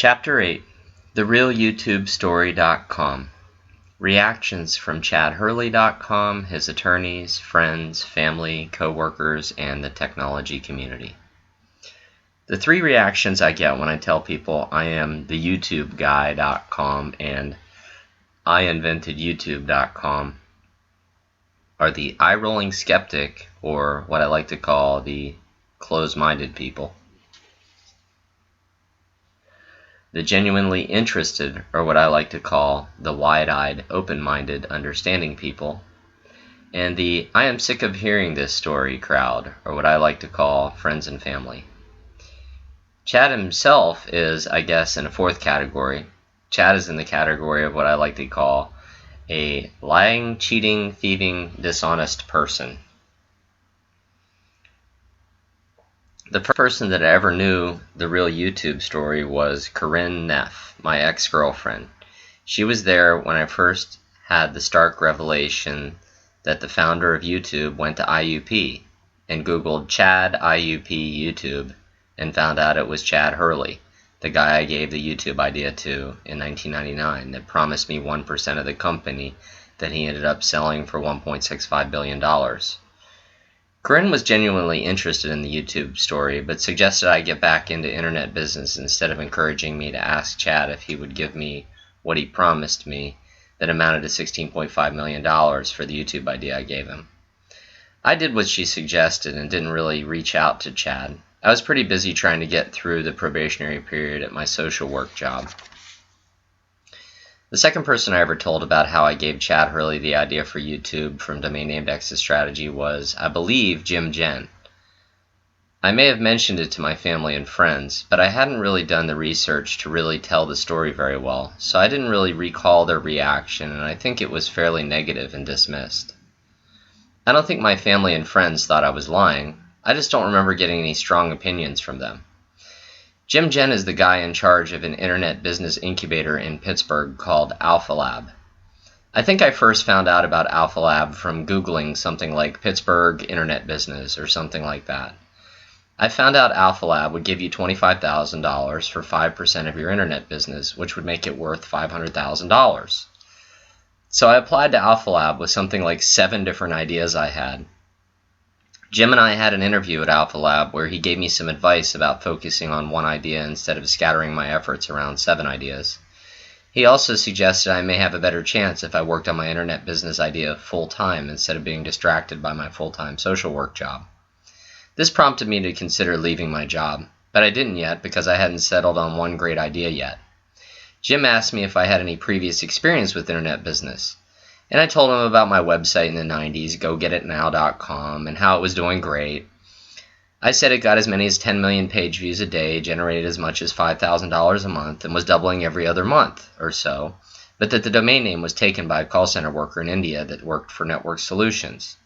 Chapter 8 TheRealYouTubeStory.com Reactions from ChadHurley.com, his attorneys, friends, family, co-workers, and the technology community. The three reactions I get when I tell people I am the YouTubeGuy.com and IInventedYouTube.com are the eye-rolling skeptic, or what I like to call the closed-minded people, the genuinely interested, or what I like to call the wide-eyed, open-minded, understanding people, and the I am sick of hearing this story crowd, or what I like to call friends and family. Chad himself is, I guess, in a fourth category. Chad is in the category of what I like to call a lying, cheating, thieving, dishonest person. The first person that I ever knew the real YouTube story was Corinne Neff, my ex-girlfriend. She was there when I first had the stark revelation that the founder of YouTube went to IUP and Googled Chad IUP YouTube and found out it was Chad Hurley, the guy I gave the YouTube idea to in 1999 that promised me 1% of the company that he ended up selling for $1.65 billion. Corinne was genuinely interested in the YouTube story, but suggested I get back into internet business instead of encouraging me to ask Chad if he would give me what he promised me that amounted to $16.5 million for the YouTube idea I gave him. I did what she suggested and didn't really reach out to Chad. I was pretty busy trying to get through the probationary period at my social work job. The second person I ever told about how I gave Chad Hurley the idea for YouTube from domain name exit strategy was, I believe, Jim Jen. I may have mentioned it to my family and friends, but I hadn't really done the research to really tell the story very well, so I didn't really recall their reaction, and I think it was fairly negative and dismissed. I don't think my family and friends thought I was lying. I just don't remember getting any strong opinions from them. Jim Jen is the guy in charge of an internet business incubator in Pittsburgh called Alpha Lab. I think I first found out about Alpha Lab from Googling something like Pittsburgh internet business or something like that. I found out Alpha Lab would give you $25,000 for 5% of your internet business, which would make it worth $500,000. So I applied to Alpha Lab with something like 7 different ideas I had. Jim and I had an interview at Alpha Lab where he gave me some advice about focusing on one idea instead of scattering my efforts around 7 ideas. He also suggested I may have a better chance if I worked on my internet business idea full-time instead of being distracted by my full-time social work job. This prompted me to consider leaving my job, but I didn't yet because I hadn't settled on one great idea yet. Jim asked me if I had any previous experience with internet business. And I told him about my website in the 90s, GoGetItNow.com, and how it was doing great. I said it got as many as 10 million page views a day, generated as much as $5,000 a month, and was doubling every other month or so, but that the domain name was taken by a call center worker in India that worked for Network Solutions.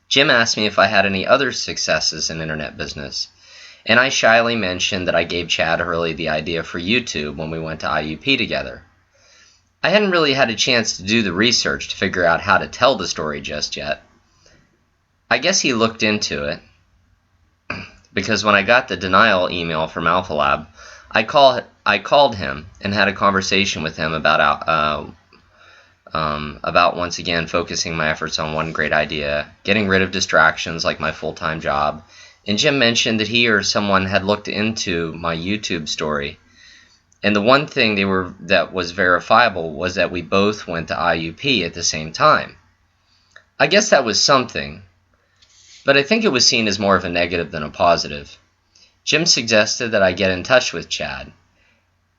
Jim asked me if I had any other successes in internet business, and I shyly mentioned that I gave Chad Hurley the idea for YouTube when we went to IUP together. I hadn't really had a chance to do the research to figure out how to tell the story just yet. I guess he looked into it, because when I got the denial email from Alpha Lab, I called him and had a conversation with him about once again focusing my efforts on one great idea, getting rid of distractions like my full-time job, and Jim mentioned that he or someone had looked into my YouTube story. And the one thing that was verifiable was that we both went to IUP at the same time. I guess that was something, but I think it was seen as more of a negative than a positive. Jim suggested that I get in touch with Chad.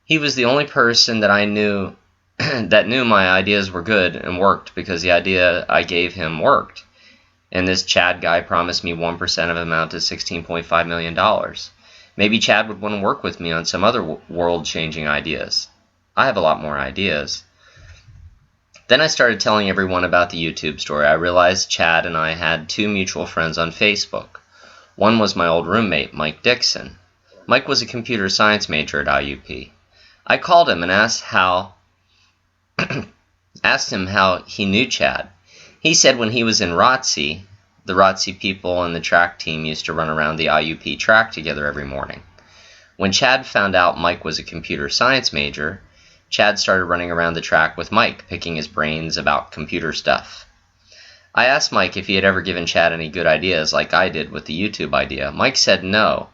He was the only person that I knew that knew my ideas were good and worked because the idea I gave him worked. And this Chad guy promised me 1% of the amount to $16.5 million. Maybe Chad would want to work with me on some other world-changing ideas. I have a lot more ideas. Then I started telling everyone about the YouTube story. I realized Chad and I had 2 mutual friends on Facebook. One was my old roommate, Mike Dixon. Mike was a computer science major at IUP. I called him and asked him how he knew Chad. He said when he was in ROTC, the ROTC people and the track team used to run around the IUP track together every morning. When Chad found out Mike was a computer science major, Chad started running around the track with Mike, picking his brains about computer stuff. I asked Mike if he had ever given Chad any good ideas like I did with the YouTube idea. Mike said no.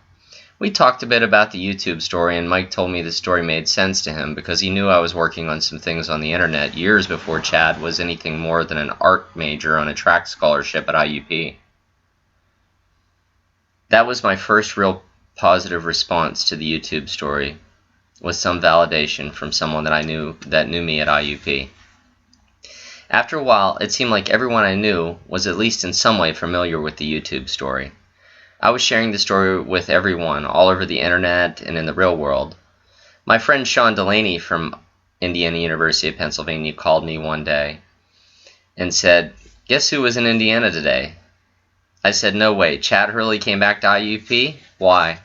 We talked a bit about the YouTube story, and Mike told me the story made sense to him because he knew I was working on some things on the internet years before Chad was anything more than an art major on a track scholarship at IUP. That was my first real positive response to the YouTube story, with some validation from someone that knew me at IUP. After a while, it seemed like everyone I knew was at least in some way familiar with the YouTube story. I was sharing the story with everyone, all over the internet and in the real world. My friend Sean Delaney from Indiana University of Pennsylvania called me one day and said, "Guess who was in Indiana today?" I said, "No way, Chad Hurley came back to IUP? Why?"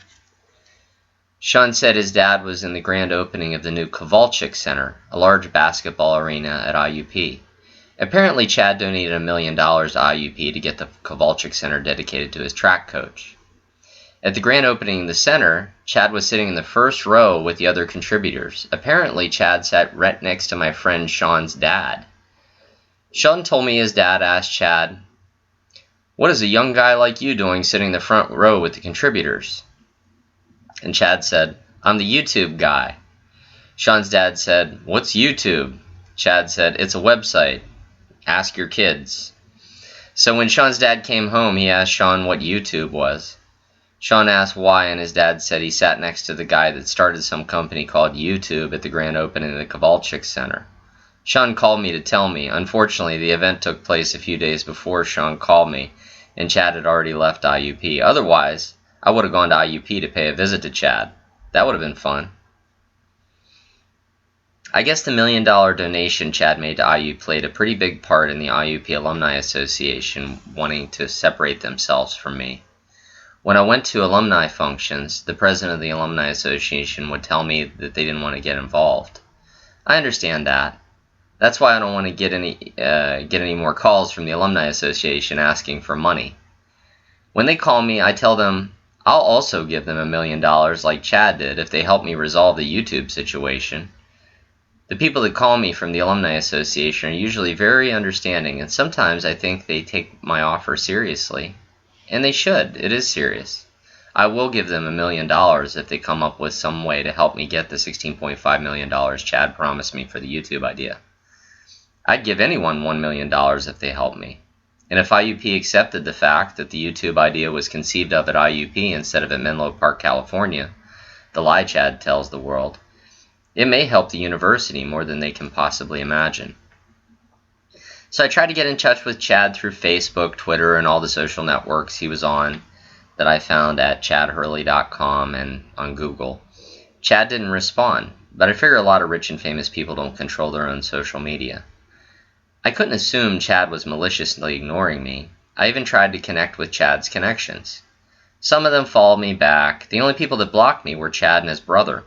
Sean said his dad was in the grand opening of the new Kovalchik Center, a large basketball arena at IUP. Apparently, Chad donated $1 million to IUP to get the Kovalchik Center dedicated to his track coach. At the grand opening of the center, Chad was sitting in the first row with the other contributors. Apparently, Chad sat right next to my friend Sean's dad. Sean told me his dad asked Chad, "What is a young guy like you doing sitting in the front row with the contributors?" And Chad said, "I'm the YouTube guy." Sean's dad said, "What's YouTube?" Chad said, "It's a website. Ask your kids." So when Sean's dad came home, he asked Sean what YouTube was. Sean asked why, and his dad said he sat next to the guy that started some company called YouTube at the grand opening of the Kovalchik Center. Sean called me to tell me. Unfortunately, the event took place a few days before Sean called me, and Chad had already left IUP. Otherwise, I would have gone to IUP to pay a visit to Chad. That would have been fun. I guess the $1 million donation Chad made to IU played a pretty big part in the IUP Alumni Association wanting to separate themselves from me. When I went to alumni functions, the president of the Alumni Association would tell me that they didn't want to get involved. I understand that. That's why I don't want to get any more calls from the Alumni Association asking for money. When they call me, I tell them I'll also give them $1 million like Chad did if they help me resolve the YouTube situation. The people that call me from the Alumni Association are usually very understanding, and sometimes I think they take my offer seriously. And they should. It is serious. I will give them $1 million if they come up with some way to help me get the $16.5 million Chad promised me for the YouTube idea. I'd give anyone $1 million if they help me. And if IUP accepted the fact that the YouTube idea was conceived of at IUP instead of at Menlo Park, California, the lie Chad tells the world, it may help the university more than they can possibly imagine. So I tried to get in touch with Chad through Facebook, Twitter, and all the social networks he was on that I found at chadhurley.com and on Google. Chad didn't respond, but I figure a lot of rich and famous people don't control their own social media. I couldn't assume Chad was maliciously ignoring me. I even tried to connect with Chad's connections. Some of them followed me back. The only people that blocked me were Chad and his brother.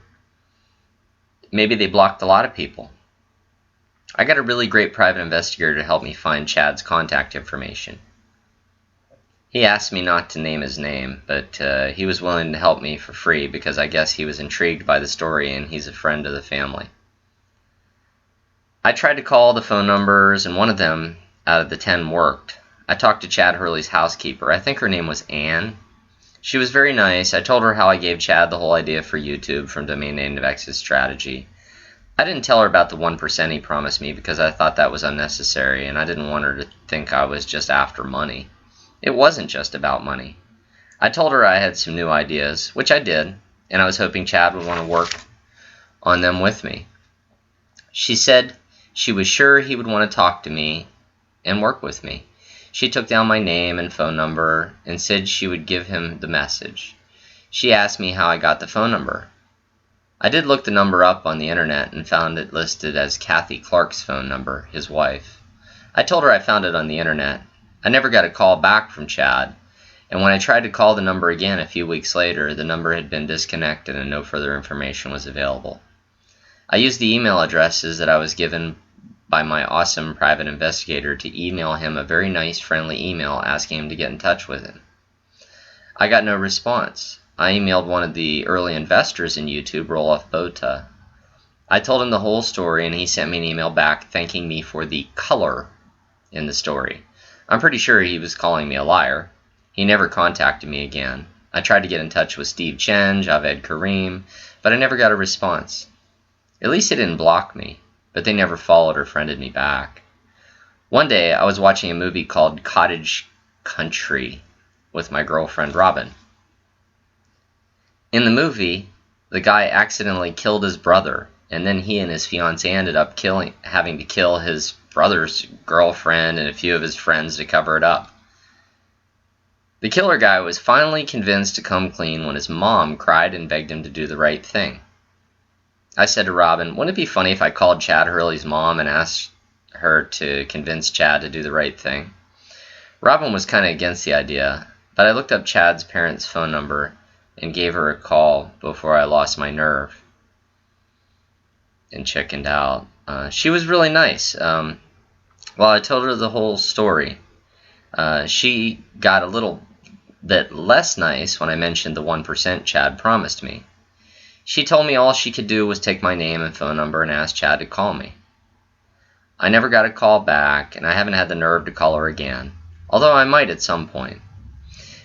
Maybe they blocked a lot of people. I got a really great private investigator to help me find Chad's contact information. He asked me not to name his name, but he was willing to help me for free because I guess he was intrigued by the story and he's a friend of the family. I tried to call the phone numbers, and one of them out of the 10 worked. I talked to Chad Hurley's housekeeper. I think her name was Anne. She was very nice. I told her how I gave Chad the whole idea for YouTube from domain name to exit strategy. I didn't tell her about the 1% he promised me because I thought that was unnecessary, and I didn't want her to think I was just after money. It wasn't just about money. I told her I had some new ideas, which I did, and I was hoping Chad would want to work on them with me. She said she was sure he would want to talk to me and work with me. She took down my name and phone number and said she would give him the message. She asked me how I got the phone number. I did look the number up on the internet and found it listed as Kathy Clark's phone number, his wife. I told her I found it on the internet. I never got a call back from Chad, and when I tried to call the number again a few weeks later, the number had been disconnected and no further information was available. I used the email addresses that I was given by my awesome private investigator to email him a very nice, friendly email asking him to get in touch with him. I got no response. I emailed one of the early investors in YouTube, Roloff Bota. I told him the whole story, and he sent me an email back thanking me for the color in the story. I'm pretty sure he was calling me a liar. He never contacted me again. I tried to get in touch with Steve Chen, Javed Karim, but I never got a response. At least they didn't block me, but they never followed or friended me back. One day, I was watching a movie called Cottage Country with my girlfriend Robin. In the movie, the guy accidentally killed his brother, and then he and his fiancée ended up having to kill his brother's girlfriend and a few of his friends to cover it up. The killer guy was finally convinced to come clean when his mom cried and begged him to do the right thing. I said to Robin, wouldn't it be funny if I called Chad Hurley's mom and asked her to convince Chad to do the right thing? Robin was kind of against the idea, but I looked up Chad's parents' phone number and gave her a call before I lost my nerve and chickened out. She was really nice. While I told her the whole story, she got a little bit less nice when I mentioned the 1% Chad promised me. She told me all she could do was take my name and phone number and ask Chad to call me. I never got a call back, and I haven't had the nerve to call her again, although I might at some point.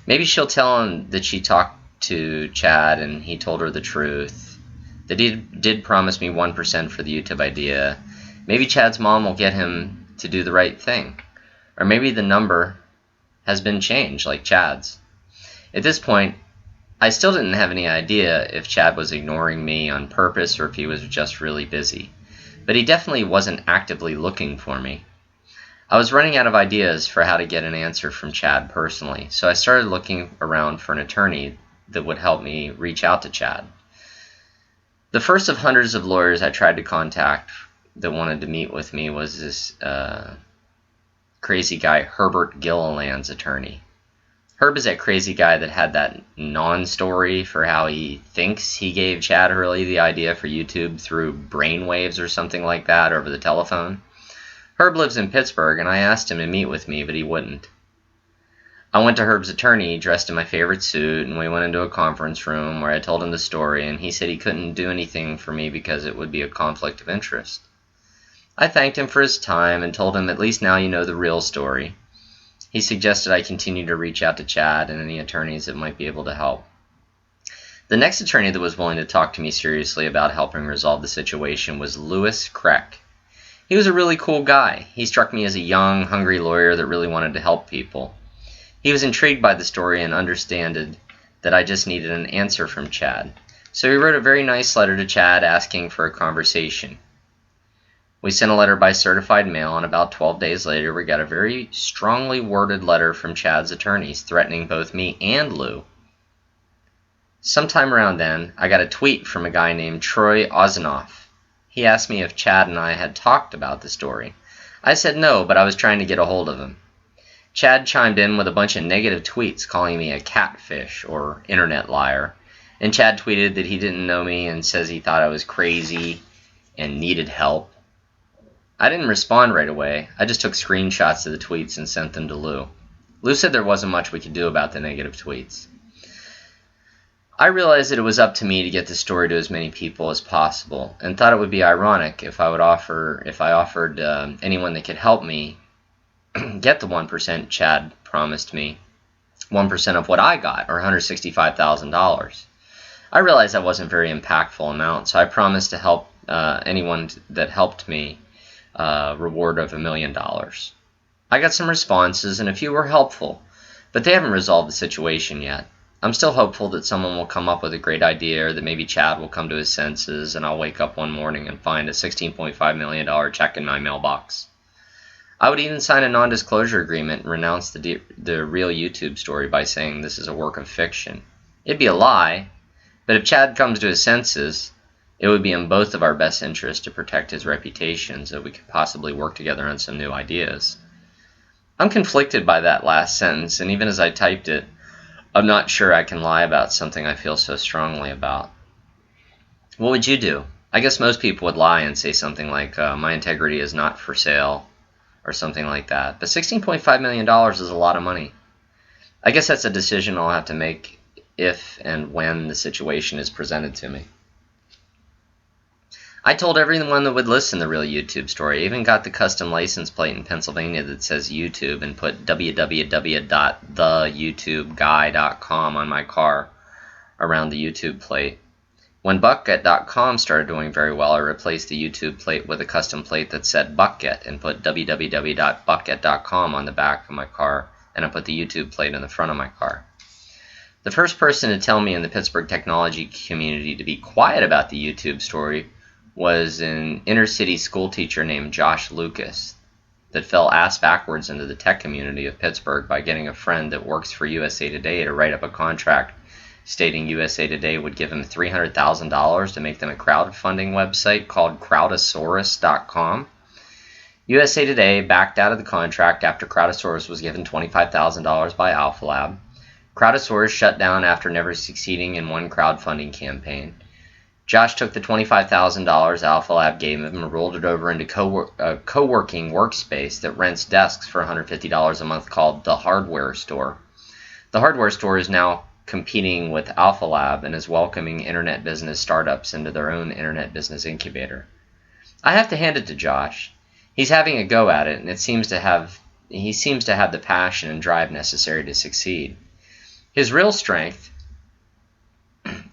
Maybe she'll tell him that she talked to Chad and he told her the truth, that he did promise me 1% for the YouTube idea. Maybe Chad's mom will get him to do the right thing. Or maybe the number has been changed, like Chad's. At this point, I still didn't have any idea if Chad was ignoring me on purpose or if he was just really busy. But he definitely wasn't actively looking for me. I was running out of ideas for how to get an answer from Chad personally, so I started looking around for an attorney that would help me reach out to Chad. The first of hundreds of lawyers I tried to contact that wanted to meet with me was this crazy guy, Herbert Gilliland's attorney. Herb is that crazy guy that had that non-story for how he thinks he gave Chad Hurley the idea for YouTube through brainwaves or something like that over the telephone. Herb lives in Pittsburgh, and I asked him to meet with me, but he wouldn't. I went to Herb's attorney dressed in my favorite suit, and we went into a conference room where I told him the story, and he said he couldn't do anything for me because it would be a conflict of interest. I thanked him for his time and told him, at least now you know the real story. He suggested I continue to reach out to Chad and any attorneys that might be able to help. The next attorney that was willing to talk to me seriously about helping resolve the situation was Louis Kreck. He was a really cool guy. He struck me as a young, hungry lawyer that really wanted to help people. He was intrigued by the story and understood that I just needed an answer from Chad. So he wrote a very nice letter to Chad asking for a conversation. We sent a letter by certified mail, and about 12 days later we got a very strongly worded letter from Chad's attorneys threatening both me and Lou. Sometime around then, I got a tweet from a guy named Troy Ozanoff. He asked me if Chad and I had talked about the story. I said no, but I was trying to get a hold of him. Chad chimed in with a bunch of negative tweets calling me a catfish or internet liar. And Chad tweeted that he didn't know me and says he thought I was crazy and needed help. I didn't respond right away. I just took screenshots of the tweets and sent them to Lou. Lou said there wasn't much we could do about the negative tweets. I realized that it was up to me to get the story to as many people as possible, and thought it would be ironic if I offered anyone that could help me get the 1% Chad promised me, 1% of what I got, or $165,000. I realized that wasn't a very impactful amount, so I promised to help anyone that helped me reward of $1 million. I got some responses, and a few were helpful, but they haven't resolved the situation yet. I'm still hopeful that someone will come up with a great idea, or that maybe Chad will come to his senses, and I'll wake up one morning and find a $16.5 million check in my mailbox. I would even sign a non-disclosure agreement and renounce the real YouTube story by saying this is a work of fiction. It'd be a lie, but if Chad comes to his senses, it would be in both of our best interests to protect his reputation so we could possibly work together on some new ideas. I'm conflicted by that last sentence, and even as I typed it, I'm not sure I can lie about something I feel so strongly about. What would you do? I guess most people would lie and say something like, my integrity is not for sale, or something like that. But $16.5 million is a lot of money. I guess that's a decision I'll have to make if and when the situation is presented to me. I told everyone that would listen the real YouTube story. I even got the custom license plate in Pennsylvania that says YouTube and put www.theYouTubeGuy.com on my car around the YouTube plate. When BuckGet.com started doing very well, I replaced the YouTube plate with a custom plate that said BuckGet and put www.buckget.com on the back of my car, and I put the YouTube plate in the front of my car. The first person to tell me in the Pittsburgh technology community to be quiet about the YouTube story was an inner-city school teacher named Josh Lucas that fell ass backwards into the tech community of Pittsburgh by getting a friend that works for USA Today to write up a contract stating USA Today would give him $300,000 to make them a crowdfunding website called Crowdosaurus.com. USA Today backed out of the contract after Crowdosaurus was given $25,000 by Alpha Lab. Crowdosaurus shut down after never succeeding in one crowdfunding campaign. Josh took the $25,000 Alpha Lab gave him and rolled it over into a co-working workspace that rents desks for $150 a month called The Hardware Store. The Hardware Store is now competing with Alpha Lab and is welcoming internet business startups into their own internet business incubator. I have to hand it to Josh. He's having a go at it, and he seems to have the passion and drive necessary to succeed. His real strength,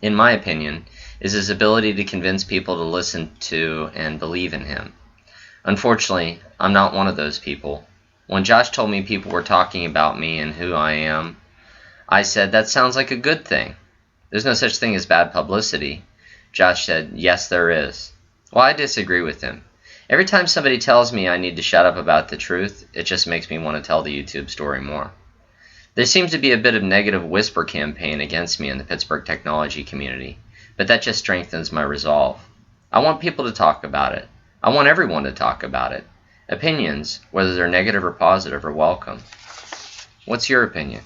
in my opinion, is his ability to convince people to listen to and believe in him. Unfortunately, I'm not one of those people. When Josh told me people were talking about me and who I am, I said, that sounds like a good thing. There's no such thing as bad publicity. Josh said, yes, there is. Well, I disagree with him. Every time somebody tells me I need to shut up about the truth, it just makes me want to tell the YouTube story more. There seems to be a bit of negative whisper campaign against me in the Pittsburgh technology community, but that just strengthens my resolve. I want people to talk about it. I want everyone to talk about it. Opinions, whether they're negative or positive, are welcome. What's your opinion?